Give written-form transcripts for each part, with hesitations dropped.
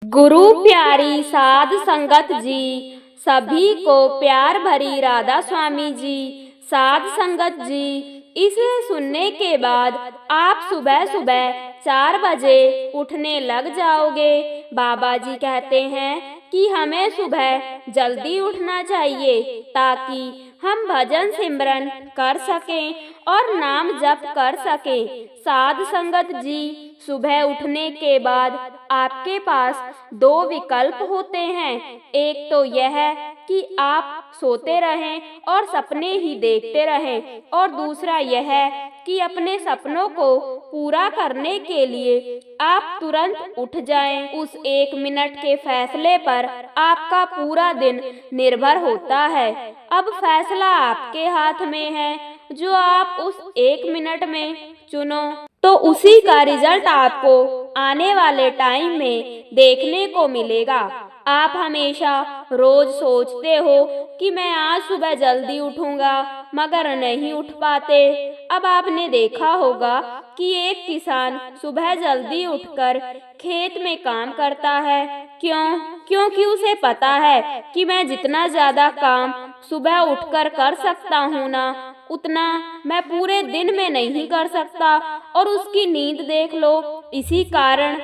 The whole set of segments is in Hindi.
गुरु प्यारी साध संगत जी, सभी को प्यार भरी राधा स्वामी जी। साध संगत जी, इसे सुनने के बाद आप सुबह सुबह 4 बजे उठने लग जाओगे। बाबा जी कहते हैं कि हमें सुबह जल्दी उठना चाहिए ताकि हम भजन सिमरन कर सकें और नाम जप कर सकें। साध संगत जी, सुबह उठने के बाद आपके पास 2 विकल्प होते हैं। एक तो यह कि आप सोते रहें और सपने ही देखते रहें, और दूसरा यह कि अपने सपनों को पूरा करने के लिए आप तुरंत उठ जाएं। उस 1 मिनट के फैसले पर आपका पूरा दिन निर्भर होता है। अब फैसला आपके हाथ में है। जो आप उस 1 मिनट में चुनो तो उसी का रिजल्ट आपको आने वाले टाइम में देखने को मिलेगा। आप हमेशा रोज सोचते हो कि मैं आज सुबह जल्दी उठूंगा, मगर नहीं उठ पाते। अब आपने देखा होगा कि एक किसान सुबह जल्दी उठकर खेत में काम करता है। क्योंकि उसे पता है कि मैं जितना ज्यादा काम सुबह उठकर कर सकता हूँ ना, उतना मैं पूरे दिन में नहीं कर सकता। और उसकी नींद देख लो, इसी कारण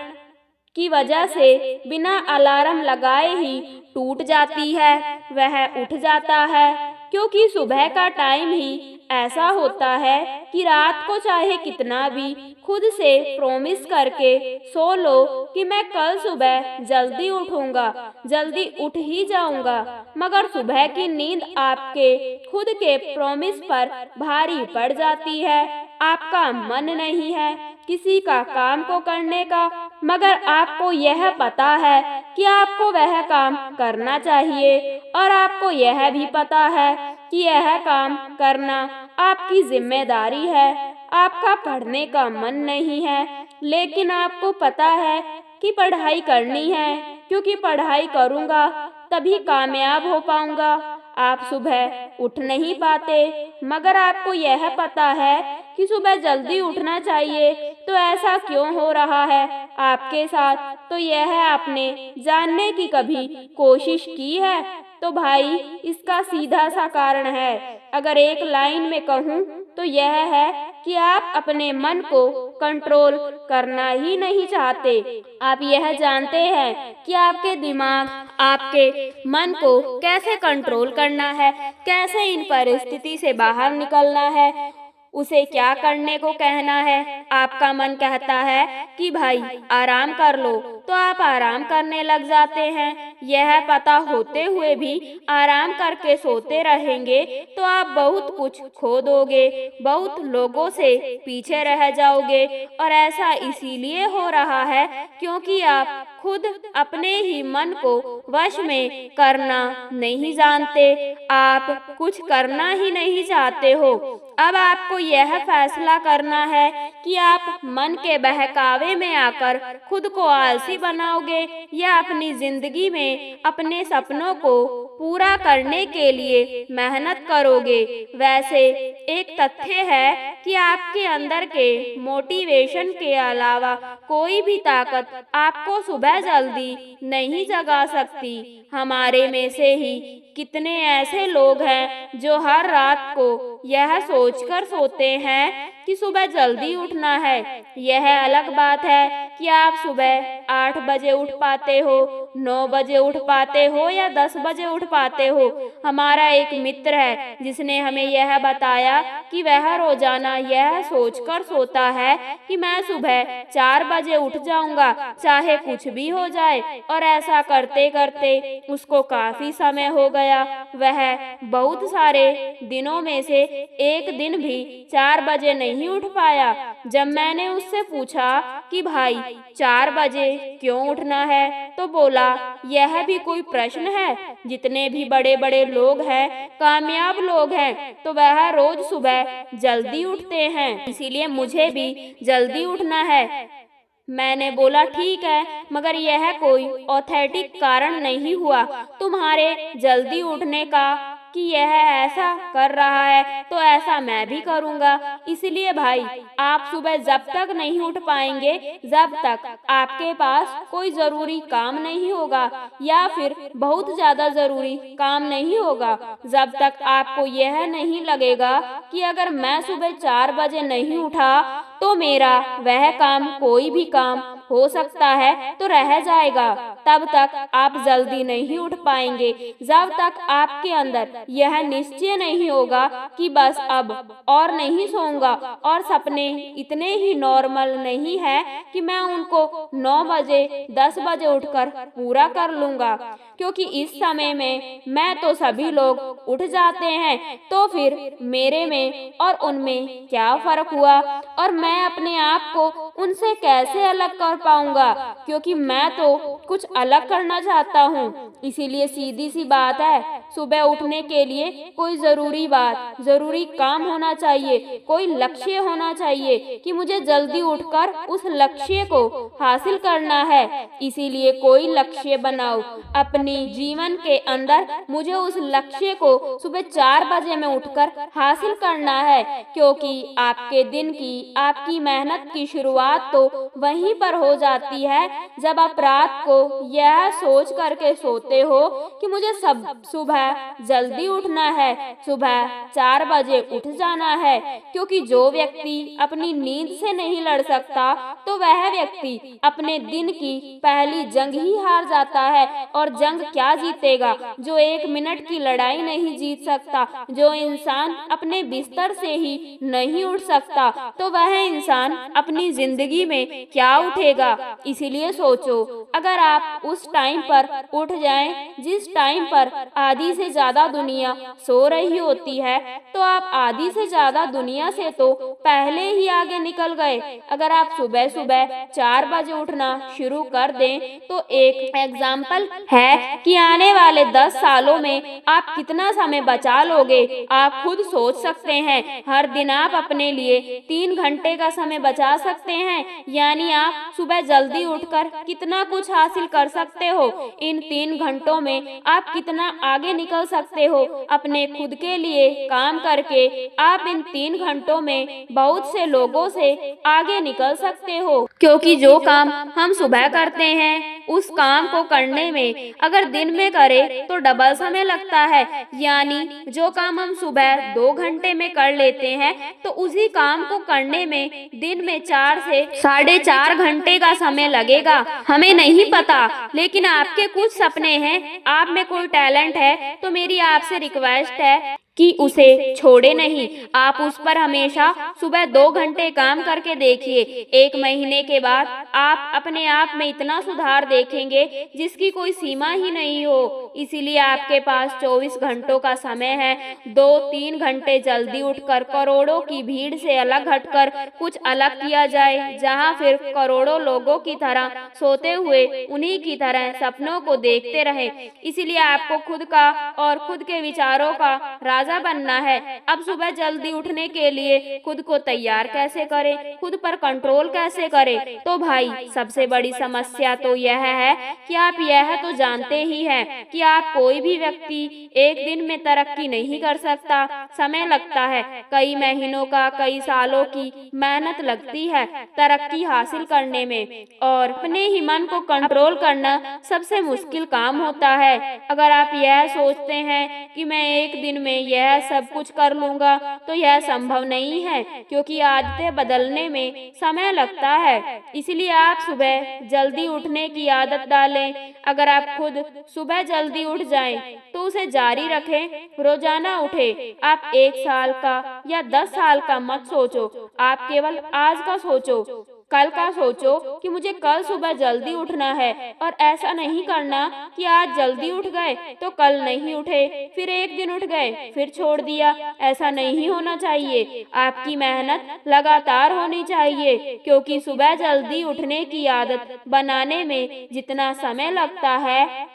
की वजह से बिना अलार्म लगाए ही टूट जाती है। वह उठ जाता है क्योंकि सुबह का टाइम ही ऐसा होता है कि रात को चाहे कितना भी खुद से प्रॉमिस करके सो लो कि मैं कल सुबह जल्दी उठूंगा, जल्दी उठ ही जाऊंगा, मगर सुबह की नींद आपके खुद के प्रॉमिस पर भारी पड़ जाती है। आपका मन नहीं है किसी का काम को करने का, मगर आपको यह पता है कि आपको वह काम करना चाहिए, और आपको यह भी पता है कि यह काम करना आपकी जिम्मेदारी है। आपका पढ़ने का मन नहीं है, लेकिन आपको पता है कि पढ़ाई करनी है, क्योंकि पढ़ाई करूँगा तभी कामयाब हो पाऊंगा। आप सुबह उठ नहीं पाते, मगर आपको यह पता है कि सुबह जल्दी उठना चाहिए। तो ऐसा क्यों हो रहा है आपके साथ? तो यह आपने जानने की कभी कोशिश की है? तो भाई, इसका सीधा सा कारण है। अगर एक लाइन में कहूँ तो यह है कि आप अपने मन को कंट्रोल करना ही नहीं चाहते। आप यह जानते हैं कि आपके दिमाग, आपके मन को कैसे कंट्रोल करना है, कैसे इन परिस्थिति से बाहर निकलना है, उसे क्या करने को कहना है। आपका मन कहता है कि भाई आराम कर लो, तो आप आराम करने लग जाते हैं। यह पता होते हुए भी आराम करके सोते रहेंगे तो आप बहुत कुछ खो दोगे, बहुत लोगों से पीछे रह जाओगे। और ऐसा इसीलिए हो रहा है क्योंकि आप खुद अपने ही मन को वश में करना नहीं जानते। आप कुछ करना ही नहीं चाहते हो। अब आपको यह फैसला करना है कि आप मन के बहकावे में आकर खुद को आलसी बनाओगे या अपनी जिंदगी में अपने सपनों को पूरा करने के लिए मेहनत करोगे। वैसे एक तथ्य है कि आपके अंदर के मोटिवेशन के अलावा कोई भी ताकत आपको सुबह जल्दी नहीं जगा सकती। हमारे में से ही कितने ऐसे लोग हैं जो हर रात को यह सोचकर सोते हैं कि सुबह जल्दी उठना है। यह अलग बात है कि आप सुबह 8 बजे उठ पाते हो, 9 बजे उठ पाते हो या 10 बजे उठ पाते हो। हमारा एक मित्र है जिसने हमें यह बताया कि वह रोजाना यह सोचकर सोता है कि मैं सुबह 4 बजे उठ जाऊंगा, चाहे कुछ भी हो जाए। और ऐसा करते करते उसको काफी समय हो गया। वह बहुत सारे दिनों में से एक दिन भी 4 बजे नहीं उठ पाया। जब मैंने उससे पूछा कि भाई 4 बजे क्यों उठना है, तो बोला यह भी कोई प्रश्न है? जितने भी बड़े बड़े लोग हैं, कामयाब लोग हैं, तो वह रोज सुबह जल्दी उठते हैं, इसीलिए मुझे भी जल्दी उठना है। मैंने बोला ठीक है, मगर यह कोई ऑथेंटिक कारण नहीं हुआ तुम्हारे जल्दी उठने का। कि यह ऐसा कर रहा है तो ऐसा मैं भी करूँगा। इसलिए भाई, आप सुबह जब तक नहीं उठ पाएंगे, जब तक आपके पास कोई ज़रूरी काम नहीं होगा या फिर बहुत ज़्यादा ज़रूरी काम नहीं होगा, जब तक आपको यह नहीं लगेगा कि अगर मैं सुबह 4 बजे नहीं उठा तो मेरा वह काम, कोई भी काम हो सकता है तो रह जाएगा, तब तक आप जल्दी नहीं उठ पाएंगे। जब तक आपके अंदर यह निश्चय नहीं होगा कि बस अब और नहीं सोऊंगा और सपने इतने ही नॉर्मल नहीं है कि मैं उनको 9 बजे 10 बजे उठकर पूरा कर लूंगा, क्योंकि इस समय में मैं तो सभी लोग उठ जाते हैं, तो फिर मेरे में और उनमें क्या फर्क हुआ और मैं अपने आप को उनसे कैसे अलग कर पाऊंगा, क्योंकि मैं तो कुछ अलग करना चाहता हूँ। इसीलिए सीधी सी बात है, सुबह उठने के लिए कोई ज़रूरी बात, ज़रूरी काम होना चाहिए, कोई लक्ष्य होना चाहिए कि मुझे जल्दी उठकर उस लक्ष्य को हासिल करना है। इसीलिए कोई लक्ष्य बनाओ अपनी जीवन के अंदर, मुझे उस लक्ष्य को सुबह 4 बजे में उठकर हासिल करना है, क्योंकि आपके दिन की, आपकी मेहनत की शुरुआत तो वहीं पर हो जाती है जब आप रात को यह सोच करके सोते हो कि मुझे सब सुबह जल्दी उठना है, सुबह 4 बजे उठ जाना है। क्योंकि जो व्यक्ति अपनी नींद से नहीं लड़ सकता तो वह व्यक्ति अपने दिन की पहली जंग ही हार जाता है। और जंग क्या जीतेगा जो 1 मिनट की लड़ाई नहीं जीत सकता। जो इंसान अपने बिस्तर से ही नहीं उठ सकता तो वह इंसान अपनी जिंदगी में क्या उठेगा। इसीलिए सोचो, अगर आप उस टाइम पर उठ जाएं जिस टाइम पर आधी से ज्यादा दुनिया सो रही होती है, तो आप आधी से ज्यादा दुनिया से तो पहले ही आगे निकल गए। अगर आप सुबह सुबह 4 बजे उठना शुरू कर दें तो एक एग्जाम्पल है कि आने वाले 10 सालों में आप कितना समय बचा लोगे, आप खुद सोच सकते हैं। हर दिन आप अपने लिए 3 घंटे का समय बचा सकते हैं, यानी आप सुबह जल्दी उठकर कितना कुछ हासिल कर सकते हो। इन 3 घंटों में आप कितना आगे निकल सकते हो। अपने खुद के लिए काम करके आप इन 3 घंटों में बहुत से लोगों से आगे निकल सकते हो, क्योंकि जो काम हम सुबह करते हैं उस काम को करने में अगर दिन में करें तो डबल समय लगता है, यानी जो काम हम सुबह 2 घंटे में कर लेते हैं तो उसी काम को करने में दिन में 4 से 4.5 घंटे का समय लगेगा। हमें नहीं पता, लेकिन आपके कुछ सपने हैं, आप में कोई टैलेंट है, तो मेरी आपसे रिक्वेस्ट है कि उसे छोड़े नहीं। आप उस पर हमेशा सुबह 2 घंटे काम करके देखिए। 1 महीने के बाद आप अपने आप में इतना सुधार देखेंगे जिसकी कोई सीमा ही नहीं हो। इसीलिए आपके पास 24 घंटों का समय है। 2-3 घंटे जल्दी उठकर करोड़ों की भीड़ से अलग हटकर कुछ अलग किया जाए, जहां फिर करोड़ों लोगों की तरह सोते हुए उन्हीं की तरह सपनों को देखते रहे। इसीलिए आपको खुद का और खुद के विचारों का राजा बनना है। अब सुबह जल्दी उठने के लिए खुद को तैयार कैसे करें, खुद पर कंट्रोल कैसे करें? तो भाई, सबसे बड़ी समस्या तो यह है कि आप यह तो जानते ही हैं कि आप कोई भी व्यक्ति एक दिन में तरक्की नहीं कर सकता। समय लगता है, कई महीनों का, कई सालों की मेहनत लगती है तरक्की हासिल करने में, और अपने ही मन को कंट्रोल करना सबसे मुश्किल काम होता है। अगर आप यह सोचते हैं कि मैं एक दिन में यह सब कुछ कर लूंगा तो यह संभव नहीं है, क्योंकि आदतें बदलने में समय लगता है। इसलिए आप सुबह जल्दी उठने की आदत डालें। अगर आप खुद सुबह जल्दी उठ जाएं तो उसे जारी रखें, रोजाना उठें। आप 1 साल का या 10 साल का मत सोचो, आप केवल आज का सोचो, कल का सोचो कि मुझे कल सुबह जल्दी उठना है। और ऐसा नहीं करना कि आज जल्दी उठ गए तो कल नहीं उठे, फिर एक दिन उठ गए फिर छोड़ दिया। ऐसा नहीं होना चाहिए। आपकी मेहनत लगातार होनी चाहिए, क्योंकि सुबह जल्दी उठने की आदत बनाने में जितना समय लगता है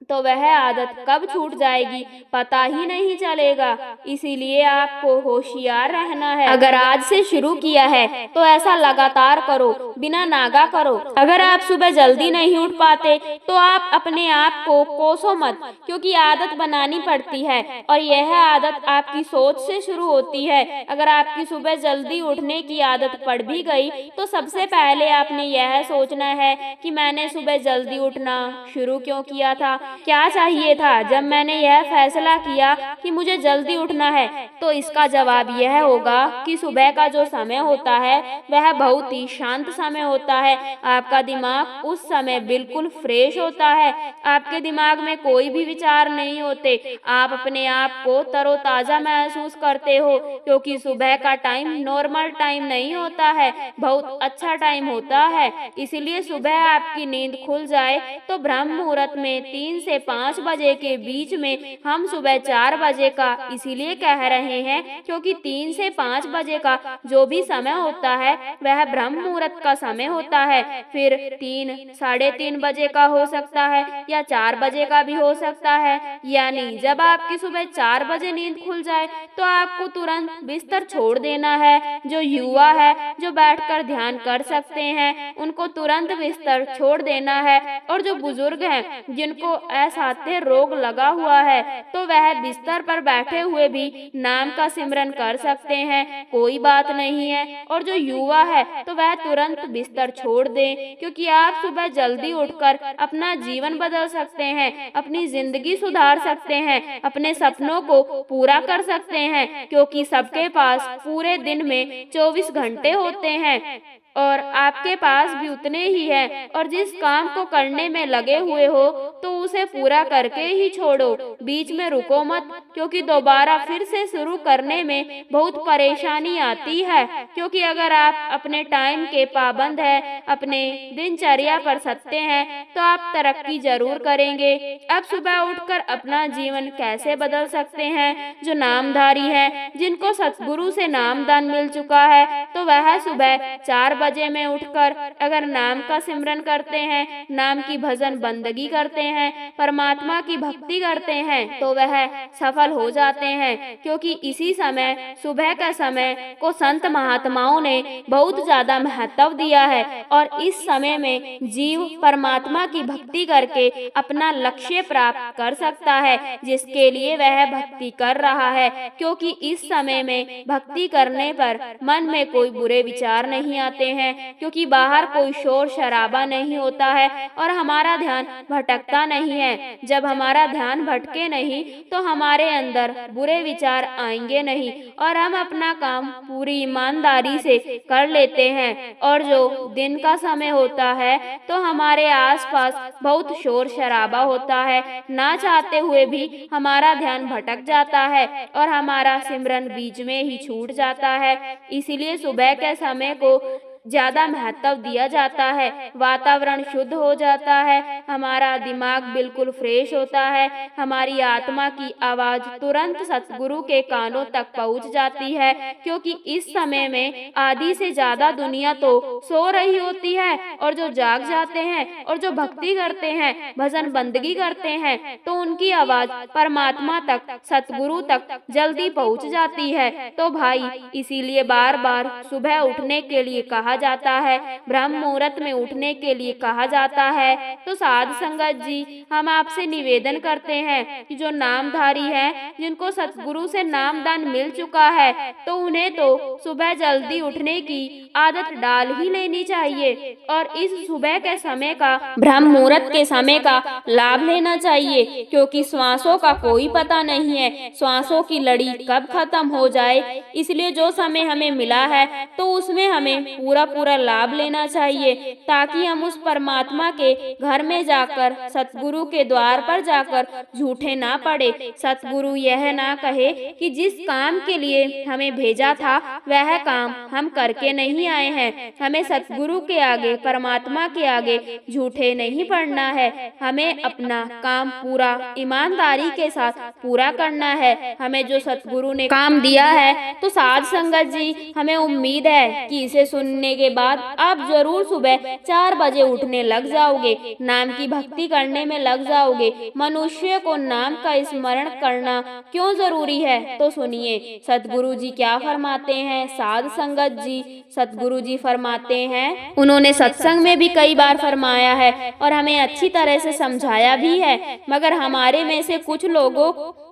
तो वह आदत कब छूट जाएगी पता ही नहीं चलेगा। इसीलिए आपको होशियार रहना है। अगर आज से शुरू किया है तो ऐसा लगातार करो, बिना नागा करो। अगर आप सुबह जल्दी नहीं उठ पाते तो आप अपने आप को कोसो मत, क्योंकि आदत बनानी पड़ती है और यह आदत आपकी सोच से शुरू होती है। अगर आपकी सुबह जल्दी उठने की आदत पड़ भी गई तो सबसे पहले आपने यह सोचना है कि मैंने सुबह जल्दी उठना शुरू क्यों किया था, क्या चाहिए था जब मैंने यह फैसला किया कि मुझे जल्दी उठना है। तो इसका जवाब यह होगा कि सुबह का जो समय होता है वह बहुत ही शांत समय होता है। आपका दिमाग उस समय बिल्कुल फ्रेश होता है, आपके दिमाग में कोई भी विचार नहीं होते, आप अपने आप को तरोताजा महसूस करते हो, क्योंकि सुबह का टाइम नॉर्मल टाइम नहीं होता है, बहुत अच्छा टाइम होता है। इसलिए सुबह आपकी नींद खुल जाए तो ब्रह्म मुहूर्त में 3 से 5 बजे के बीच में, हम सुबह 4 बजे का इसीलिए कह रहे हैं क्योंकि 3 से 5 बजे का जो भी समय होता है वह ब्रह्म मुहूर्त का समय होता है। फिर 3, साढ़े 3 बजे का हो सकता है या 4 बजे का भी हो सकता है। यानी जब आपकी सुबह 4 बजे नींद खुल जाए तो आपको तुरंत बिस्तर छोड़ देना है। जो युवा है, जो बैठकर ध्यान कर सकते हैं, उनको तुरंत बिस्तर छोड़ देना है। और जो बुजुर्ग हैं, जिनको असाध्य रोग लगा हुआ है, तो वह बिस्तर पर बैठे हुए भी नाम का सिमरन कर सकते हैं, कोई बात नहीं है। और जो युवा है तो वह तुरंत बिस्तर छोड़ दे, क्योंकि आप सुबह जल्दी उठकर अपना जीवन बदल सकते हैं, अपनी जिंदगी सुधार सकते हैं, अपने सपनों को पूरा कर सकते हैं, क्योंकि सबके पास पूरे दिन में 24 घंटे होते हैं और आपके पास भी उतने ही हैं। और जिस काम को करने में लगे हुए हो तो उसे पूरा करके ही छोड़ो, बीच में रुको मत, क्योंकि दोबारा फिर से शुरू करने में बहुत परेशानी आती है। क्योंकि अगर आप अपने टाइम के पाबंद हैं, अपने दिनचर्या पर सत्य हैं, तो आप तरक्की जरूर करेंगे। अब सुबह उठकर अपना जीवन कैसे बदल सकते हैं? जो नामधारी हैं, जिनको सतगुरु से नामदान मिल चुका है, तो वह सुबह 4 बजे में उठकर अगर नाम का सिमरन करते हैं, नाम की भजन बंदगी करते हैं, परमात्मा की भक्ति करते हैं, तो वह सफल हो जाते हैं। क्योंकि इसी समय, सुबह का समय को संत महात्माओं ने बहुत ज्यादा महत्व दिया है और इस समय में जीव परमात्मा की भक्ति करके अपना लक्ष्य प्राप्त कर सकता है, जिसके लिए वह भक्ति कर रहा है। क्योंकि इस समय में भक्ति करने पर मन में कोई बुरे विचार नहीं आते हैं, क्योंकि बाहर कोई शोर शराबा नहीं होता है और हमारा ध्यान भटकता नहीं है। जब हमारा ध्यान भटके नहीं तो हमारे अंदर बुरे विचार आएंगे नहीं और हम अपना काम पूरी ईमानदारी से कर लेते हैं। और जो दिन का समय होता है तो हमारे आसपास बहुत शोर शराबा होता है, ना चाहते हुए भी हमारा ध्यान भटक जाता है और हमारा सिमरन बीच में ही छूट जाता है। इसीलिए सुबह के समय को ज्यादा महत्व दिया जाता है। वातावरण शुद्ध हो जाता है, हमारा दिमाग बिल्कुल फ्रेश होता है, हमारी आत्मा की आवाज तुरंत सतगुरु के कानों तक पहुंच जाती है। क्योंकि इस समय में आधी से ज्यादा दुनिया तो सो रही होती है और जो जाग जाते हैं और जो भक्ति करते हैं, भजन बंदगी करते हैं, तो उनकी आवाज परमात्मा तक, सतगुरु तक जल्दी पहुंच जाती है। तो भाई, इसीलिए बार बार सुबह उठने के लिए कहा जाता है, ब्रह्म मुहूर्त में उठने के लिए कहा जाता है। तो साध संगत जी, हम आपसे निवेदन करते हैं कि जो नामधारी हैं, जिनको सतगुरु से नामदान मिल चुका है, तो उन्हें तो सुबह जल्दी उठने की आदत डाल ही लेनी चाहिए और इस सुबह के समय का, ब्रह्म मुहूर्त के समय का लाभ लेना चाहिए। क्योंकि श्वासों का कोई पता नहीं है, श्वासों की लड़ी कब खत्म हो जाए। इसलिए जो समय हमें मिला है तो उसमें हमें पूरा लाभ लेना चाहिए, ताकि हम उस परमात्मा के घर में जाकर, सतगुरु के द्वार पर जाकर झूठे ना पड़े। सतगुरु यह ना कहे कि जिस काम के लिए हमें भेजा था वह काम हम करके नहीं आए हैं। हमें सतगुरु के आगे, परमात्मा के आगे झूठे नहीं पड़ना है। हमें अपना काम पूरा ईमानदारी के साथ पूरा करना है। हमें जो सतगुरु ने काम दिया है, तो साध संगत जी, हमें उम्मीद है कि इसे सुनने सुनने के बाद आप जरूर सुबह 4 बजे उठने लग जाओगे, नाम की भक्ति करने में लग जाओगे। मनुष्य को नाम का स्मरण करना क्यों जरूरी है, तो सुनिए सतगुरु जी क्या फरमाते हैं। साध संगत जी, सतगुरु जी फरमाते हैं, उन्होंने सत्संग में भी कई बार फरमाया है और हमें अच्छी तरह से समझाया भी है, मगर हमारे में से कुछ लोगों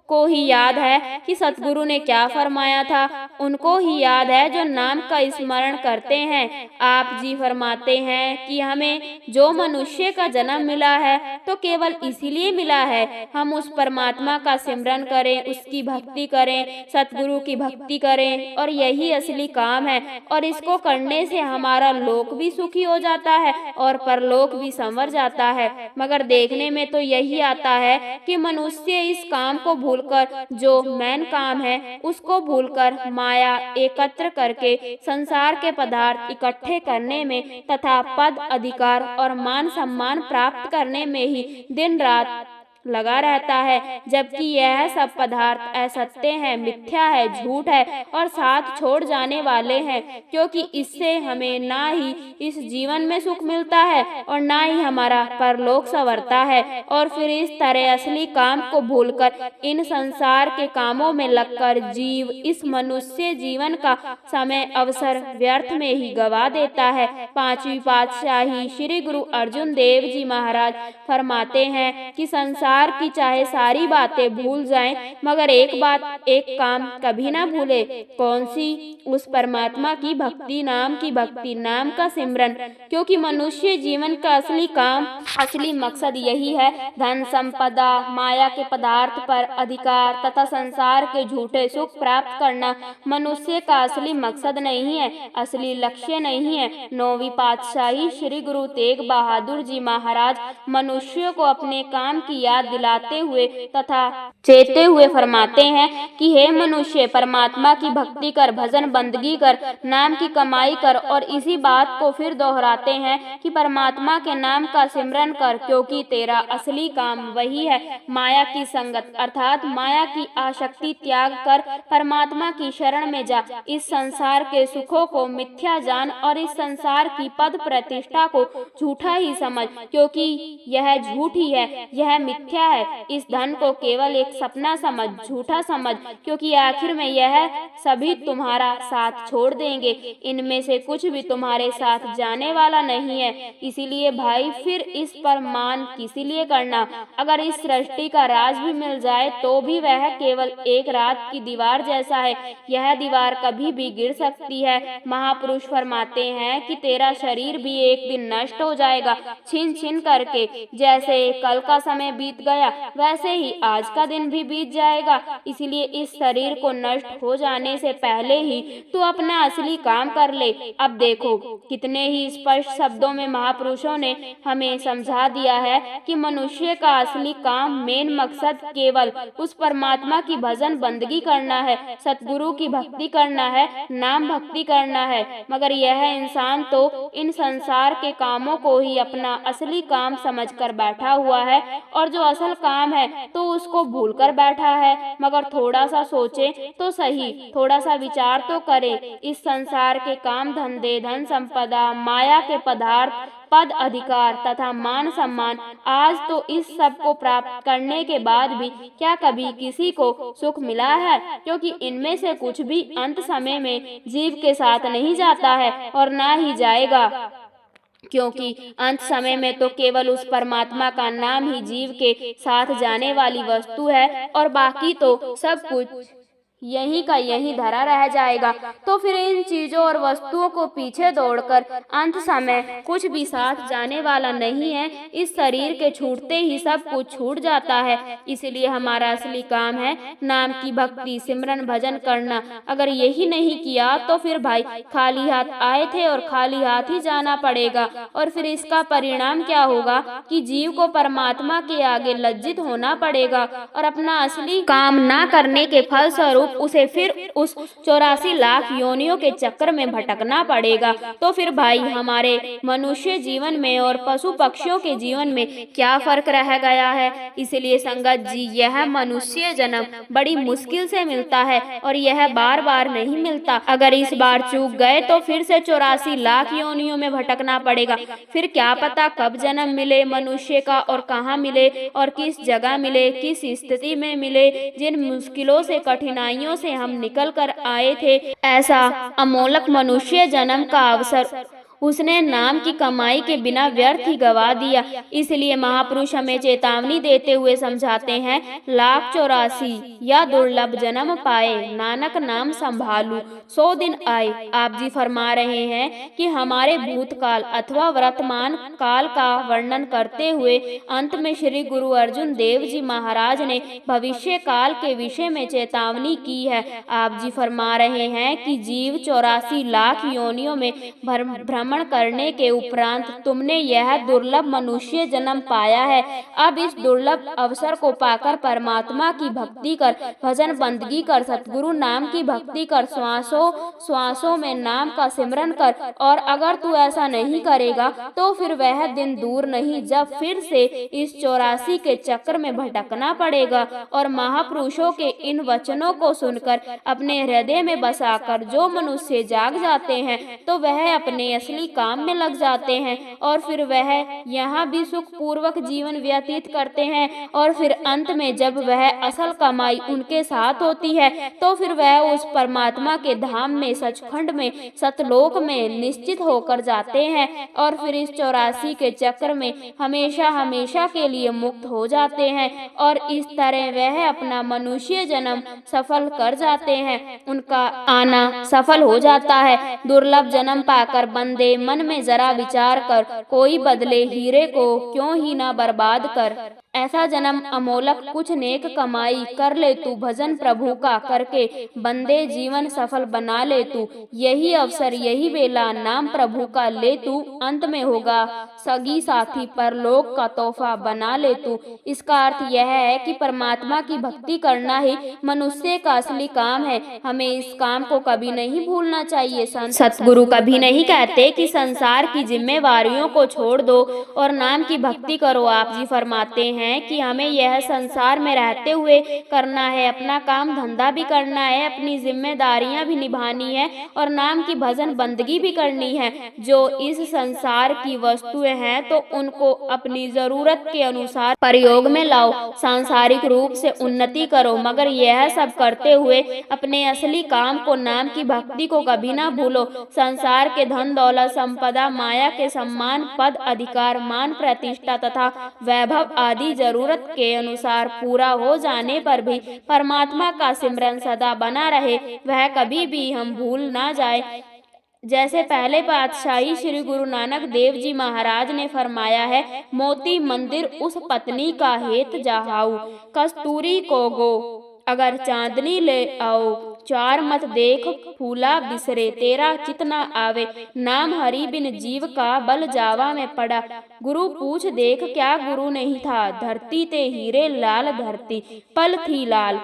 को ही याद है कि सतगुरु ने क्या फरमाया था। उनको ही याद है जो नाम का स्मरण करते हैं। आप जी फरमाते हैं कि हमें जो मनुष्य का जन्म मिला है तो केवल इसीलिए मिला है हम उस परमात्मा का सिमरन करें, उसकी भक्ति करें, सतगुरु की भक्ति करें, और यही असली काम है। और इसको करने से हमारा लोक भी सुखी हो जाता है और परलोक भी संवर जाता है। मगर देखने में तो यही आता है कि मनुष्य इस काम को भूलकर, जो मेन काम है उसको भूलकर माया एकत्र करके संसार के पदार्थ इकट्ठे करने में तथा पद अधिकार और मान सम्मान प्राप्त करने में ही दिन रात लगा रहता है, जबकि यह सब पदार्थ असत्य है, मिथ्या है, झूठ है और साथ छोड़ जाने वाले हैं, क्योंकि इससे हमें ना ही इस जीवन में सुख मिलता है और ना ही हमारा परलोक संवरता है। और फिर इस तरह असली काम को भूलकर इन संसार के कामों में लगकर जीव इस मनुष्य जीवन का समय अवसर व्यर्थ में ही गवा देता है। पांचवी पातशाही श्री गुरु अर्जुन देव जी महाराज फरमाते हैं कि संसार की चाहे सारी बातें भूल जाएं, मगर एक बात, एक काम कभी ना भूले। कौन सी? उस परमात्मा की भक्ति, नाम की भक्ति, नाम का सिमरन। क्योंकि मनुष्य जीवन का असली काम, असली मकसद यही है। धन संपदा, माया के पदार्थ पर अधिकार तथा संसार के झूठे सुख प्राप्त करना मनुष्य का असली मकसद नहीं है, असली लक्ष्य नहीं है। 9वीं पातशाही श्री गुरु तेग बहादुर जी महाराज मनुष्य को अपने काम की याद दिलाते हुए तथा चेते हुए फरमाते हैं कि हे मनुष्य, परमात्मा की भक्ति कर, भजन बंदगी कर, नाम की कमाई कर, और इसी बात को फिर दोहराते हैं कि परमात्मा के नाम का सिमरन कर, क्योंकि तेरा असली काम वही है। माया की संगत अर्थात माया की आसक्ति त्याग कर परमात्मा की शरण में जा। इस संसार के सुखों को मिथ्या जान और इस संसार की पद प्रतिष्ठा को झूठा ही समझ, क्योंकि यह झूठ ही है, यह मिथ्या है। इस धन को केवल एक सपना समझ, झूठा समझ, क्योंकि आखिर में यह सभी तुम्हारा साथ छोड़ देंगे। इनमें से कुछ भी तुम्हारे साथ जाने वाला नहीं है। इसीलिए भाई, फिर इस पर मान किसी लिए करना? अगर इस सृष्टि का राज भी मिल जाए तो भी वह केवल एक रात की दीवार जैसा है। यह दीवार कभी भी गिर सकती है। महापुरुष फरमाते हैं कि तेरा शरीर भी एक दिन नष्ट हो जाएगा, छिन छिन करके। जैसे कल का समय बीत गया, वैसे ही आज का दिन भी बीत जाएगा। इसलिए इस शरीर को नष्ट हो जाने से पहले ही तू अपना असली काम कर ले। अब देखो कितने ही स्पष्ट शब्दों में महापुरुषों ने हमें समझा दिया है कि मनुष्य का असली काम, मेन मकसद केवल उस परमात्मा की भजन बंदगी करना है, सतगुरु की भक्ति करना है, नाम भक्ति करना है। मगर यह इंसान तो इन संसार के कामों को ही अपना असली काम समझकर बैठा हुआ है और जो असल काम है तो उसको भूलकर बैठा है। मगर थोड़ा सा सोचे तो सही, थोड़ा सा विचार तो करे। इस संसार के काम धंधे, धन संपदा, माया के पदार्थ, पद अधिकार तथा मान सम्मान, आज तो इस सब को प्राप्त करने के बाद भी क्या कभी किसी को सुख मिला है? क्योंकि इनमें से कुछ भी अंत समय में जीव के साथ नहीं जाता है और ना ही जाएगा, क्योंकि अंत समय में तो केवल उस परमात्मा का नाम ही जीव के साथ जाने वाली वस्तु है और बाकी तो सब कुछ यहीं का यहीं धरा रह जाएगा। तो फिर इन चीजों और वस्तुओं को पीछे दौड़कर अंत समय कुछ भी साथ जाने वाला नहीं है। इस शरीर के छूटते ही सब कुछ छूट जाता है। इसलिए हमारा असली काम है नाम की भक्ति, सिमरन, भजन करना। अगर यही नहीं किया तो फिर भाई खाली हाथ आए थे और खाली हाथ ही जाना पड़ेगा। और फिर इसका परिणाम क्या होगा कि जीव को परमात्मा के आगे लज्जित होना पड़ेगा और अपना असली काम ना करने के फलस्वरूप स्वरूप उसे फिर उस 84 लाख योनियों के चक्र में भटकना पड़ेगा। तो फिर भाई हमारे मनुष्य जीवन में और पशु पक्षियों के जीवन में क्या फर्क रह गया है? इसलिए संगत जी, यह मनुष्य जन्म बड़ी मुश्किल से मिलता है और यह बार बार नहीं मिलता। अगर इस बार चूक गए तो फिर से 84 लाख योनियों में भटकना पड़ेगा। फिर क्या पता कब जन्म मिले मनुष्य का और कहाँ मिले और किस जगह मिले, किस स्थिति में मिले। जिन मुश्किलों से कठिनाइयों से हम निकल कर आए थे, ऐसा अमोलक मनुष्य जन्म का अवसर उसने नाम की कमाई के बिना व्यर्थ ही गवा दिया। इसलिए महापुरुष हमें चेतावनी देते हुए समझाते हैं, लाख 84 या दुर्लभ जन्म पाए, नानक नाम संभालू 100 दिन आए। आप जी फरमा रहे हैं कि हमारे भूतकाल अथवा वर्तमान काल का वर्णन करते हुए अंत में श्री गुरु अर्जुन देव जी महाराज ने भविष्य काल के विषय में चेतावनी की है। आप जी फरमा रहे हैं कि जीव 84 लाख योनियों में भ्रमण करने के उपरांत तुमने यह दुर्लभ मनुष्य जन्म पाया है। अब इस दुर्लभ अवसर को पाकर परमात्मा की भक्ति कर, भजन बंदगी कर, सतगुरु नाम की भक्ति कर, श्वासों श्वासों में नाम का सिमरन कर। और अगर तू ऐसा नहीं करेगा तो फिर वह दिन दूर नहीं जब फिर से इस 84 के चक्र में भटकना पड़ेगा। और महापुरुषों के इन वचनों को सुनकर अपने हृदय में बसाकर जो मनुष्य जाग जाते हैं तो वह अपने असली काम में लग जाते हैं और फिर वह यहाँ भी सुख पूर्वक जीवन व्यतीत करते हैं। और फिर अंत में जब वह असल कमाई उनके साथ होती है तो फिर वह उस परमात्मा के धाम में, सचखंड में, सतलोक में निश्चित होकर जाते हैं और फिर इस 84 के चक्र में हमेशा हमेशा के लिए मुक्त हो जाते हैं। और इस तरह वह अपना मनुष्य जन्म सफल कर जाते हैं, उनका आना सफल हो जाता है। दुर्लभ जन्म पाकर बंदे मन में जरा विचार कर, कोई बदले हीरे को क्यों ही ना बर्बाद कर। ऐसा जन्म अमोलक कुछ नेक कमाई कर ले तू, भजन प्रभु का करके बंदे जीवन सफल बना ले तू। यही अवसर, यही बेला नाम प्रभु का ले तू, अंत में होगा सगी साथी परलोक का तोहफा बना ले तू। इसका अर्थ यह है कि परमात्मा की भक्ति करना ही मनुष्य का असली काम है। हमें इस काम को कभी नहीं भूलना चाहिए। सतगुरु कभी नहीं कहते कि संसार की जिम्मेवारियों को छोड़ दो और नाम की भक्ति करो। आप जी फरमाते हैं कि हमें यह संसार में रहते हुए करना है, अपना काम धंधा भी करना है, अपनी जिम्मेदारियां भी निभानी है और नाम की भजन बंदगी भी करनी है। जो इस संसार की वस्तुएं हैं तो उनको अपनी जरूरत के अनुसार प्रयोग में लाओ, सांसारिक रूप से उन्नति करो, मगर यह सब करते हुए अपने असली काम को, नाम की भक्ति को कभी ना भूलो। संसार के धन दौलत संपदा, माया के सम्मान, पद अधिकार, मान प्रतिष्ठा तथा वैभव आदि जरूरत के अनुसार पूरा हो जाने पर भी परमात्मा का सिमरन सदा बना रहे, वह कभी भी हम भूल ना जाए। जैसे पहले पातशाही श्री गुरु नानक देव जी महाराज ने फरमाया है, मोती मंदिर उस पत्नी का हेत जहाऊ, कस्तूरी को गो अगर चांदनी ले आओ, चार मत देख फूला बिसरे, तेरा चित न आवे, नाम हरि बिन जीव का बल जावा में पड़ा। गुरु पूछ देख क्या गुरु नहीं था, धरती ते हीरे लाल धरती, पल थी लाल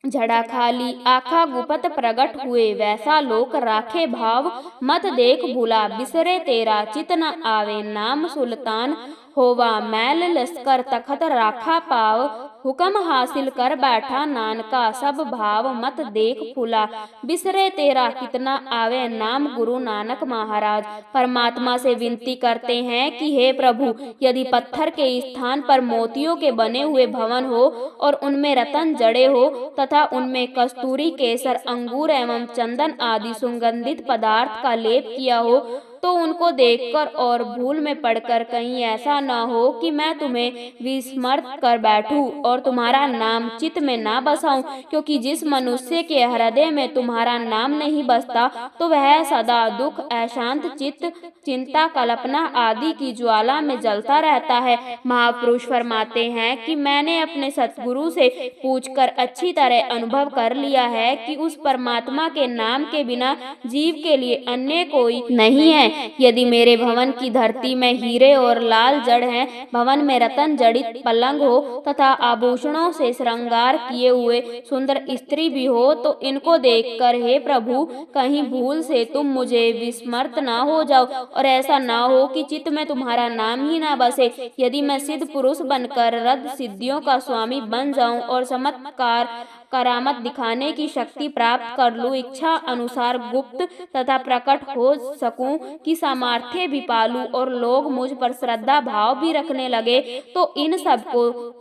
झड़ा खाली, आखा गुपत प्रगट हुए, वैसा लोक राखे भाव, मत देख भूला बिसरे, तेरा चित न आवे, नाम सुल्तान होवा मैल लश्कर, तखत राखा पाव, हुक्म हासिल कर बैठा नानका, सब भाव मत देख फूला, बिसरे तेरा कितना आवे, नाम गुरु नानक महाराज परमात्मा से विनती करते हैं कि हे प्रभु, यदि पत्थर के स्थान पर मोतियों के बने हुए भवन हो और उनमें रतन जड़े हो तथा उनमें कस्तूरी, केसर, अंगूर एवं चंदन आदि सुगंधित पदार्थ का लेप किया हो तो उनको देखकर और भूल में पड़कर कहीं ऐसा न हो कि मैं तुम्हें विस्मृत कर बैठूं और तुम्हारा नाम चित्त में ना बसाऊं, क्योंकि जिस मनुष्य के हृदय में तुम्हारा नाम नहीं बसता तो वह सदा दुख, अशांत चित्त, चिंता, कल्पना आदि की ज्वाला में जलता रहता है। महापुरुष फरमाते हैं कि मैंने अपने सतगुरु से पूछकर अच्छी तरह अनुभव कर लिया है कि उस परमात्मा के नाम के बिना जीव के लिए अन्य कोई नहीं है। हैं। यदि मेरे भवन की धरती में हीरे और लाल जड़ हैं, भवन में रतन जड़ित पलंग हो तथा आभूषणों से श्रृंगार किए हुए सुंदर स्त्री भी हो, तो इनको देखकर हे प्रभु कहीं भूल से तुम मुझे विस्मृत ना हो जाओ और ऐसा ना हो कि चित्त में तुम्हारा नाम ही ना बसे। यदि मैं सिद्ध पुरुष बनकर रद सिद्धियों का स्वामी बन जाऊं और चमत्कार करामत दिखाने की शक्ति प्राप्त कर लूं, इच्छा अनुसार गुप्त तथा प्रकट हो सकूं कि सामर्थ्य भी पालूं और लोग मुझ पर श्रद्धा भाव भी रखने लगे, तो इन सब को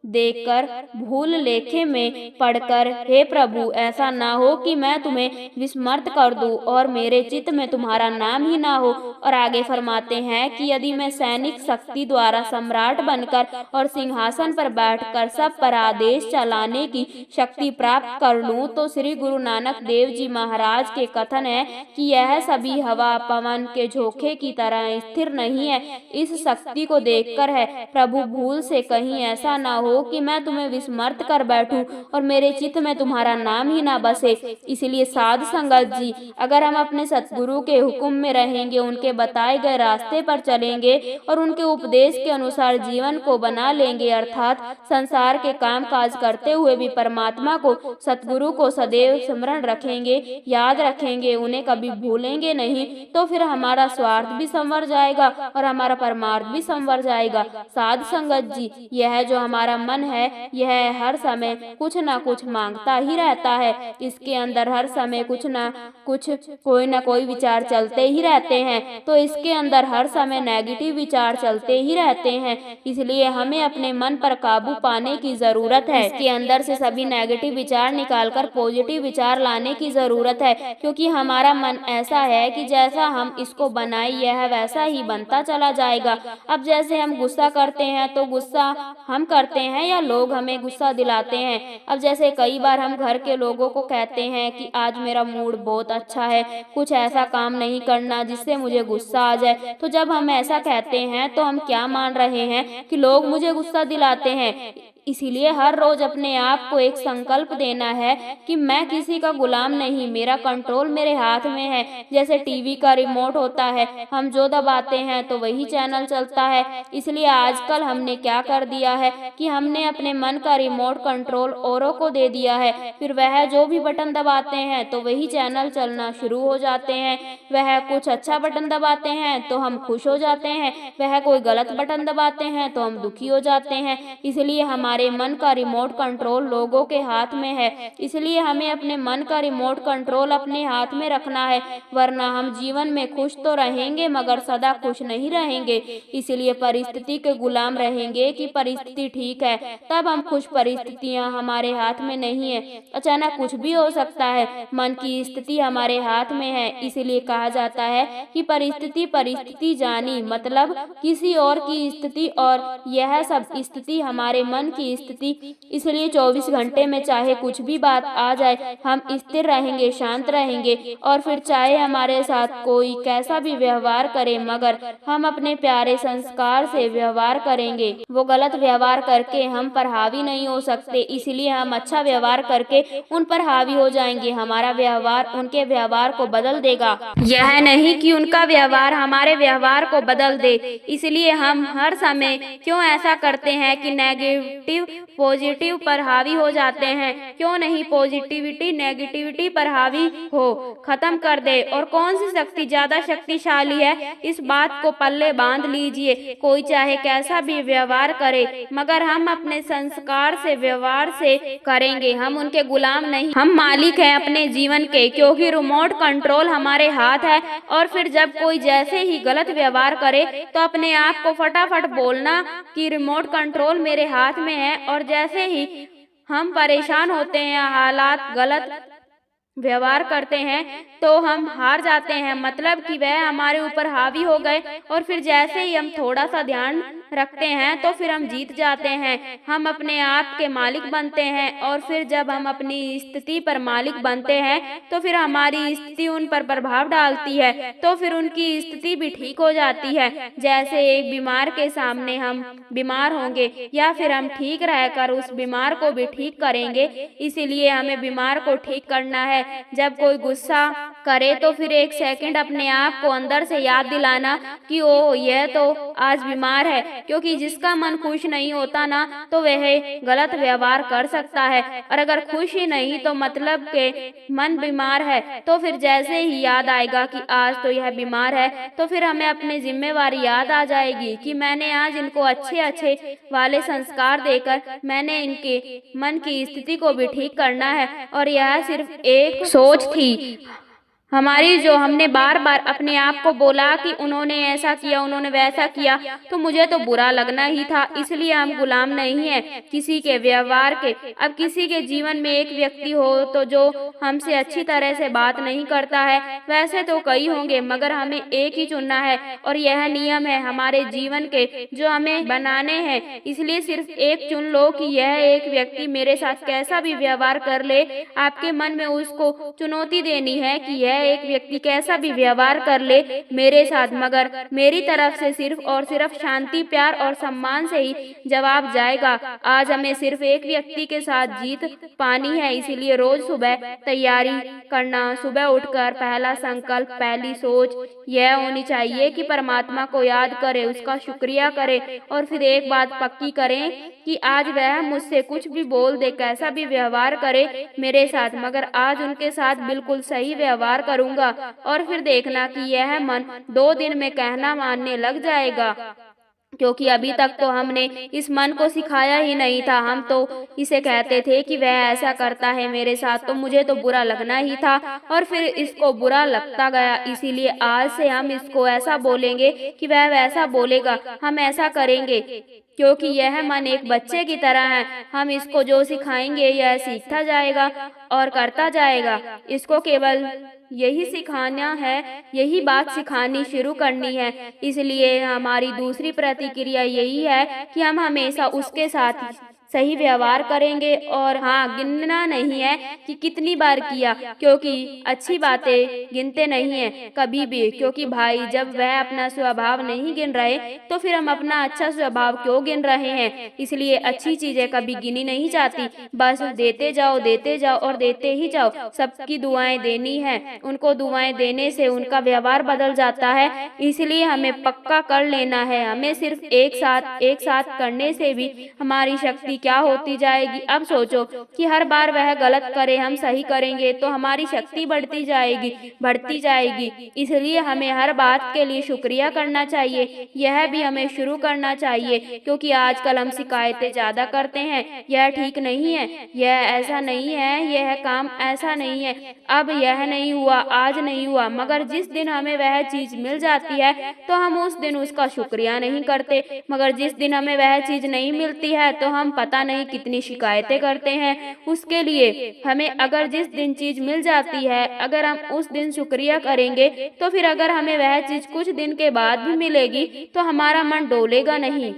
देखकर भूल लेखे में पढ़कर हे प्रभु ऐसा ना हो कि मैं तुम्हें विस्मृत कर दूं और मेरे चित्त में तुम्हारा नाम ही ना हो। और आगे फरमाते हैं कि यदि मैं सैनिक शक्ति द्वारा सम्राट बनकर और सिंहासन पर बैठकर सब पर आदेश चलाने की शक्ति प्राप्त कर लूं, तो श्री गुरु नानक देव जी महाराज के कथन है कि यह सभी हवा पवन के झोंके की तरह स्थिर नहीं है। इस शक्ति को देखकर है प्रभु भूल से कहीं ऐसा ना हो कि मैं तुम्हें विस्मृत कर बैठूं और मेरे चित्त में तुम्हारा नाम ही ना बसे। इसलिए साध संगत जी, अगर हम अपने सतगुरु के हुक्म में रहेंगे, उनके बताए गए रास्ते पर चलेंगे और उनके उपदेश के अनुसार जीवन को बना लेंगे, अर्थात संसार के काम काज करते हुए भी परमात्मा को सतगुरु को सदैव स्मरण रखेंगे, याद रखेंगे, उन्हें कभी भूलेंगे नहीं, तो फिर हमारा स्वार्थ भी संवर जाएगा और हमारा परमार्थ भी संवर जाएगा। साध संगत जी, यह जो हमारा मन है यह हर समय कुछ ना कुछ मांगता ही रहता है। इसके अंदर हर समय कुछ ना कुछ कोई ना कोई विचार चलते ही रहते हैं, तो इसके अंदर हर समय नेगेटिव विचार चलते ही रहते हैं। इसलिए हमें अपने मन पर काबू पाने की जरूरत है। इसके अंदर से सभी नेगेटिव विचार निकालकर पॉजिटिव विचार लाने की जरूरत है, क्योंकि हमारा मन ऐसा है कि जैसा हम इसको बनाए यह वैसा ही बनता चला जाएगा। अब जैसे हम गुस्सा करते हैं तो गुस्सा हम करते हैं या लोग हमें गुस्सा दिलाते हैं। अब जैसे कई बार हम घर के लोगों को कहते हैं कि आज मेरा मूड बहुत अच्छा है, कुछ ऐसा काम नहीं करना जिससे मुझे गुस्सा आ जाए, तो जब हम ऐसा कहते हैं तो हम क्या मान रहे हैं कि लोग मुझे गुस्सा दिलाते हैं। इसीलिए हर रोज अपने आप को एक संकल्प देना है कि मैं किसी का गुलाम नहीं, मेरा कंट्रोल मेरे हाथ में है। जैसे टीवी का रिमोट होता है, हम जो दबाते हैं तो वही चैनल चलता है। इसलिए आजकल हमने क्या कर दिया है कि हमने अपने मन का रिमोट कंट्रोल औरों को दे दिया है, फिर वह जो भी बटन दबाते हैं तो वही चैनल चलना शुरू हो जाते हैं। वह कुछ अच्छा बटन दबाते हैं तो हम खुश हो जाते हैं, वह कोई गलत बटन दबाते हैं तो हम दुखी हो जाते हैं। इसलिए हमारे मन का रिमोट कंट्रोल लोगों के हाथ में है। इसलिए हमें अपने मन का रिमोट कंट्रोल अपने हाथ में रखना है, वरना हम जीवन में खुश तो रहेंगे मगर सदा खुश नहीं रहेंगे। इसलिए परिस्थिति के गुलाम रहेंगे कि परिस्थिति ठीक है, तब हम खुश। परिस्थितियां हमारे हाथ में नहीं है, अचानक कुछ भी हो सकता है। मन की स्थिति हमारे हाथ में है। इसलिए कहा जाता है कि परिस्थिति परिस्थिति जानी, मतलब किसी और की स्थिति, और यह सब स्थिति हमारे मन की स्थिति। इसलिए 24 घंटे में चाहे कुछ भी बात आ जाए, हम स्थिर रहेंगे, शांत रहेंगे, और फिर चाहे हमारे साथ कोई कैसा भी व्यवहार करे, मगर हम अपने प्यारे संस्कार से व्यवहार करेंगे। वो गलत व्यवहार करके हम पर हावी नहीं हो सकते। इसलिए हम अच्छा व्यवहार करके उन पर हावी हो जाएंगे। हमारा व्यवहार उनके व्यवहार को बदल देगा, यह नहीं कि उनका व्यवहार हमारे व्यवहार को बदल दे। इसलिए हम हर समय क्यों ऐसा करते हैं कि नेगेटिव पॉजिटिव पर हावी हो जाते हैं। क्यों नहीं पॉजिटिविटी नेगेटिविटी पर हावी हो, खत्म कर दे। और कौन सी शक्ति ज्यादा शक्तिशाली है, इस बात को पल्ले बांध लीजिए। कोई चाहे कैसा भी व्यवहार करे, मगर हम अपने संस्कार से व्यवहार से करेंगे। हम उनके गुलाम नहीं, हम मालिक हैं अपने जीवन के, क्योंकि रिमोट कंट्रोल हमारे हाथ है। और फिर जब कोई जैसे ही गलत व्यवहार करे तो अपने आप को फटाफट बोलना कि रिमोट कंट्रोल मेरे हाथ में है। और जैसे ही हम परेशान होते हैं, हालात गलत व्यवहार करते हैं, तो हम हार जाते हैं, मतलब कि वह हमारे ऊपर हावी हो गए। और फिर जैसे ही हम थोड़ा सा ध्यान रखते हैं तो फिर हम जीत जाते हैं, हम अपने आप के मालिक बनते हैं। और फिर जब हम अपनी स्थिति पर मालिक बनते हैं तो फिर हमारी स्थिति उन पर प्रभाव डालती है, तो फिर उनकी स्थिति भी ठीक हो जाती है। जैसे एक बीमार के सामने हम बीमार होंगे या फिर हम ठीक रहकर उस बीमार को भी ठीक करेंगे, इसीलिए हमें बीमार को ठीक करना है। जब कोई गुस्सा करे तो फिर एक सेकंड अपने आप को अंदर से याद दिलाना कि ओ यह तो आज बीमार है, क्योंकि जिसका मन खुश नहीं होता ना तो वह गलत व्यवहार कर सकता है, और अगर खुश ही नहीं तो मतलब के मन बीमार है। तो फिर जैसे ही याद आएगा कि आज तो यह बीमार है तो फिर हमें अपनी जिम्मेवारी याद आ जाएगी कि मैंने आज इनको अच्छे अच्छे वाले संस्कार देकर मैंने इनके मन की स्थिति को भी ठीक करना है। और यह सिर्फ एक सोच थी हमारी, जो हमने बार बार अपने आप को बोला कि उन्होंने ऐसा किया, उन्होंने वैसा किया, तो मुझे तो बुरा लगना ही था। इसलिए हम गुलाम नहीं हैं किसी के व्यवहार के। अब किसी के जीवन में एक व्यक्ति हो तो जो हमसे अच्छी तरह से बात नहीं करता है, वैसे तो कई होंगे मगर हमें एक ही चुनना है, और यह नियम है हमारे जीवन के जो हमें बनाने हैं। इसलिए सिर्फ एक चुन लो कि यह एक व्यक्ति मेरे साथ कैसा भी व्यवहार कर ले, आपके मन में उसको चुनौती देनी है कि यह एक व्यक्ति कैसा भी व्यवहार कर ले मेरे साथ, मगर मेरी तरफ से सिर्फ और सिर्फ शांति, प्यार और सम्मान से ही जवाब जाएगा। आज हमें सिर्फ एक व्यक्ति के साथ जीत पानी है, इसीलिए रोज सुबह तैयारी करना, सुबह उठकर पहला संकल्प, पहली सोच यह होनी चाहिए कि परमात्मा को याद करें, उसका शुक्रिया करें, और फिर एक बात पक्की करें कि आज वह मुझसे कुछ भी बोल दे, कैसा भी व्यवहार करे मेरे साथ, मगर आज उनके साथ बिल्कुल सही व्यवहार करूंगा। और फिर देखना कि यह मन 2 दिन में कहना मानने लग जाएगा, क्योंकि अभी तक तो हमने इस मन को सिखाया ही नहीं था। हम तो इसे कहते थे कि वह ऐसा करता है मेरे साथ तो मुझे तो बुरा लगना ही था, और फिर इसको बुरा लगता गया। इसीलिए आज से हम इसको ऐसा बोलेंगे कि वह वैसा बोलेगा, हम ऐसा करेंगे, क्योंकि यह मन एक बच्चे की तरह है। हम इसको जो सिखाएंगे यह सीखता जाएगा और करता जाएगा। इसको केवल यही सिखाना है, यही बात सिखानी शुरू करनी है। इसलिए हमारी दूसरी प्रतिक्रिया यही है कि हम हमेशा उसके साथ सही व्यवहार करेंगे, और हाँ, गिनना नहीं है कि कितनी बार किया, क्योंकि अच्छी बातें गिनते नहीं हैं कभी भी, क्योंकि भाई जब वह अपना स्वभाव नहीं गिन रहे तो फिर हम अपना अच्छा स्वभाव क्यों गिन रहे हैं। इसलिए अच्छी चीजें कभी गिनी नहीं जाती, बस देते जाओ और देते ही जाओ। सबकी दुआएं देनी है, उनको दुआएं देने से उनका व्यवहार बदल जाता है। इसलिए हमें पक्का कर लेना है, हमें सिर्फ एक साथ करने से भी हमारी शक्ति क्या होती जाएगी। अब सोचो कि हर बार वह गलत करे, हम सही करेंगे तो हमारी शक्ति बढ़ती जाएगी। इसलिए हमें हर बात के लिए शुक्रिया करना चाहिए, यह भी हमें शुरू करना चाहिए, क्योंकि आजकल हम शिकायतें ज्यादा करते हैं। यह ठीक नहीं है, यह ऐसा नहीं है, यह काम ऐसा नहीं है, अब यह नहीं हुआ, आज नहीं हुआ, मगर जिस दिन हमें वह चीज मिल जाती है तो हम उस दिन उसका शुक्रिया नहीं करते, मगर जिस दिन हमें वह चीज नहीं मिलती है तो हम पता नहीं कितनी शिकायतें करते हैं उसके लिए। हमें अगर जिस दिन चीज मिल जाती है, अगर हम उस दिन शुक्रिया करेंगे तो फिर अगर हमें वह चीज कुछ दिन के बाद भी मिलेगी तो हमारा मन डोलेगा नहीं,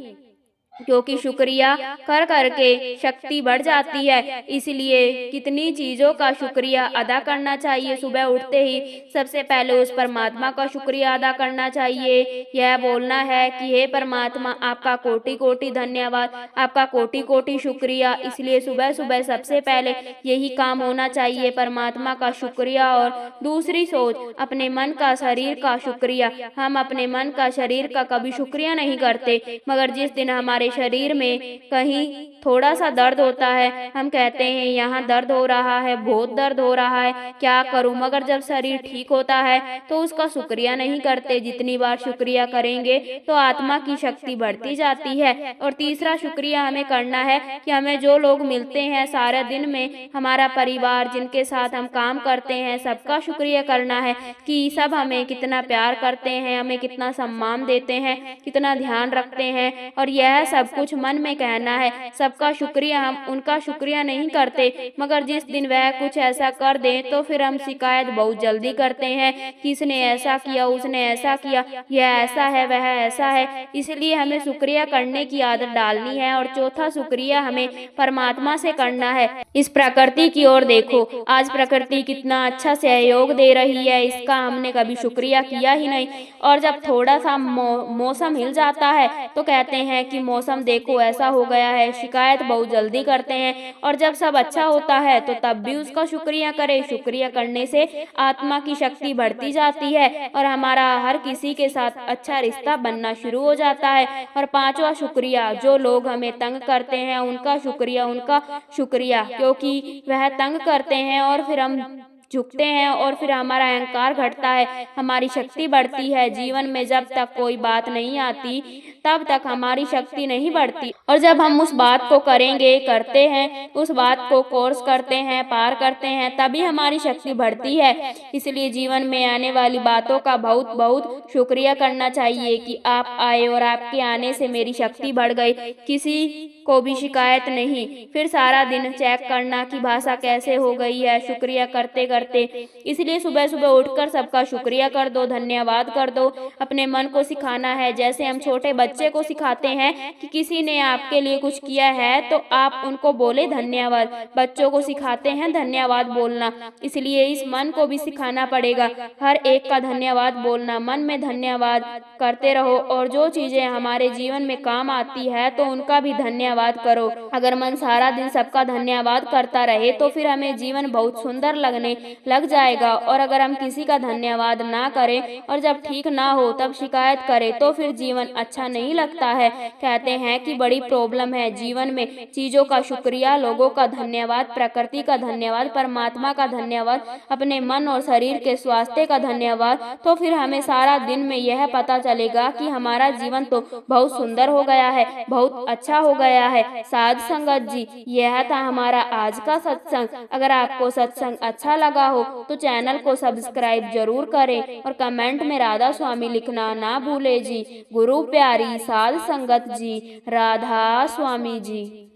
क्योंकि शुक्रिया कर करके शक्ति बढ़ जाती है। इसलिए कितनी चीजों का शुक्रिया अदा करना चाहिए। सुबह उठते ही सबसे पहले उस परमात्मा का शुक्रिया अदा करना चाहिए। यह बोलना है कि हे परमात्मा, आपका कोटि कोटि धन्यवाद, आपका कोटि कोटि शुक्रिया। इसलिए सुबह सुबह सबसे पहले यही काम होना चाहिए, परमात्मा का शुक्रिया। और दूसरी सोच, अपने मन का, शरीर का शुक्रिया। हम अपने मन का, शरीर का कभी शुक्रिया नहीं करते, मगर जिस दिन हमारे शरीर में कहीं थोड़ा सा दर्द होता है, हम कहते हैं यहाँ दर्द हो रहा है, बहुत दर्द हो रहा है, क्या करूं, मगर जब शरीर ठीक होता है तो उसका शुक्रिया नहीं करते। जितनी बार शुक्रिया करेंगे तो आत्मा की शक्ति बढ़ती जाती है। और तीसरा शुक्रिया हमें करना है कि हमें जो लोग मिलते हैं सारे दिन में, हमारा परिवार, जिनके साथ हम काम करते हैं, सबका शुक्रिया करना है कि सब हमें कितना प्यार करते हैं, हमें कितना सम्मान देते हैं, कितना ध्यान रखते हैं। और यह सब कुछ मन में कहना है। सबका शुक्रिया, हम उनका शुक्रिया नहीं करते, मगर जिस दिन वह कुछ ऐसा कर दें तो फिर हम शिकायत बहुत जल्दी करते हैं कि इसने ऐसा किया, उसने ऐसा किया, यह ऐसा है, वह ऐसा है। इसलिए हमें शुक्रिया करने की आदत डालनी है। और चौथा शुक्रिया हमें परमात्मा से करना है। इस प्रकृति की ओर देखो, आज प्रकृति कितना अच्छा सहयोग दे रही है, इसका हमने कभी शुक्रिया किया ही नहीं। और जब थोड़ा सा मौसम हिल जाता है तो कहते हैं कि मौसम देखो ऐसा हो गया है, शिकायत बहुत जल्दी करते हैं। और जब सब अच्छा होता है तो तब भी उसका शुक्रिया करें। शुक्रिया करने से आत्मा की शक्ति बढ़ती जाती है और हमारा हर किसी के साथ अच्छा रिश्ता बनना शुरू हो जाता है। और पांचवा शुक्रिया, जो लोग हमें तंग करते हैं उनका शुक्रिया, क्योंकि वह तंग करते हैं और फिर हम झुकते हैं और फिर हमारा अहंकार घटता है, हमारी शक्ति बढ़ती है। जीवन में जब तक कोई बात नहीं आती तब तक हमारी शक्ति नहीं बढ़ती, और जब हम उस बात को करते हैं, उस बात को कोर्स करते हैं, पार करते हैं, तभी हमारी शक्ति बढ़ती है। इसलिए जीवन में आने वाली बातों का बहुत बहुत शुक्रिया करना चाहिए कि आप आए और आपके आने से मेरी शक्ति बढ़ गई। किसी को भी शिकायत नहीं, फिर सारा दिन चेक करना कि भाषा कैसे हो गई है, शुक्रिया करते करते। इसलिए सुबह सुबह उठकर सबका शुक्रिया कर दो, धन्यवाद कर दो। अपने मन को सिखाना है, जैसे हम छोटे बच्चे को सिखाते हैं कि किसी ने आपके लिए कुछ किया है तो आप उनको बोले धन्यवाद। बच्चों को सिखाते हैं धन्यवाद बोलना, इसलिए इस मन को भी सिखाना पड़ेगा, हर एक का धन्यवाद बोलना। मन में धन्यवाद करते रहो, और जो चीजें हमारे जीवन में काम आती है तो उनका भी धन्यवाद करो। अगर मन सारा दिन सबका धन्यवाद करता रहे तो फिर हमें जीवन बहुत सुंदर लगने लग जाएगा। और अगर हम किसी का धन्यवाद ना करें और जब ठीक ना हो तब शिकायत करें तो फिर जीवन अच्छा नहीं लगता है। कहते हैं कि बड़ी प्रॉब्लम है जीवन में, चीजों का शुक्रिया, लोगों का धन्यवाद, प्रकृति का धन्यवाद, परमात्मा का धन्यवाद, अपने मन और शरीर के स्वास्थ्य का धन्यवाद। तो फिर हमें सारा दिन में यह पता चलेगा कि हमारा जीवन तो बहुत सुंदर हो गया है, बहुत अच्छा हो गया है। साध संगत जी, यह था हमारा आज का सत्संग। अगर आपको सत्संग अच्छा लगा हो तो चैनल को सब्सक्राइब जरूर करें और कमेंट में राधा स्वामी लिखना ना भूले जी। गुरु प्यारी साध संगत जी, राधा स्वामी जी।